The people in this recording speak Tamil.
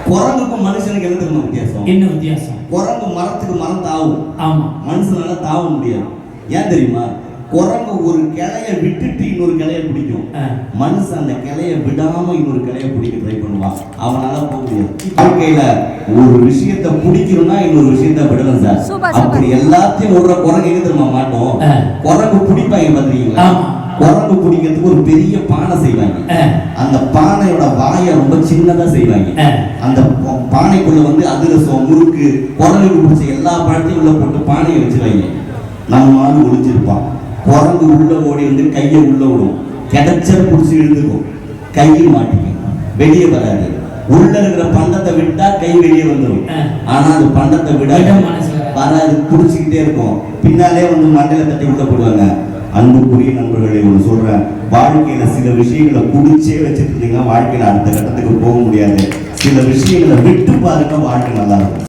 குரங்குக்கும் மனுஷனுக்கு என்ன தெரியுமா வித்தியாசம்? என்ன வித்தியாசம்? குரங்கு மரத்துக்கு மரம் தாவும், ஆமா. மனுஷனால தாவ முடியாது. ஏன் தெரியுமா? குரங்கு ஒரு கிளைய விட்டுட்டு இன்னொரு கிளைய பிடிக்கும், மனுஷன் அந்த கிளைய விடாம இன்னொரு கிளைய பிடிக்க ட்ரை பண்ணுவான், அவனால போக முடியாது. வாழ்க்கையில ஒரு விஷயத்தை பிடிக்கணும்னா இன்னொரு விஷயத்தை விடணும் சார். அப்படி எல்லாத்தையும் ஒரு குரங்கு எங்க தெரியுமா மாட்டோம்? குரங்கு பிடிப்பாங்க பாத்தீங்களா? குரங்கு பிடிக்கிறதுக்கு ஒரு பெரிய பானை செய்வாங்க. அந்த பானையோட வாயை ரொம்ப சின்னதா செய்வாங்க. அந்த பானைக்குள்ள வந்து அதிரசம், முறுக்கு, குரங்குக்கு பிடிச்ச எல்லா பழத்தையும் உள்ள போட்டு பானையை வச்சிருவாங்க. நம்ம ஆளு ஒளிஞ்சிருப்பான். குரங்கு உள்ள ஓடி வந்து கையை உள்ள விடும், கிடைச்சத பிடிச்சி இழுத்துக்கும், கையை மாட்டிக்கும், வெளியே வராது. உள்ள இருக்கிற பண்டத்தை விட்டா கை வெளியே வந்துடும், ஆனா அது பண்டத்தை விட வராது, பிடிச்சிக்கிட்டே இருக்கும். பின்னாலே வந்து மண்டையில தட்டி உள்ள போடுவாங்க. அன்புக்குரிய நண்பர்களை ஒன்று சொல்றேன், வாழ்க்கையில சில விஷயங்களை குடிச்சே வச்சுட்டு இருந்தீங்கன்னா வாழ்க்கையில அடுத்த கட்டத்துக்கு போக முடியாது. சில விஷயங்களை விட்டு பாருங்க, வாழ்க்கை நல்லா இருக்கும்.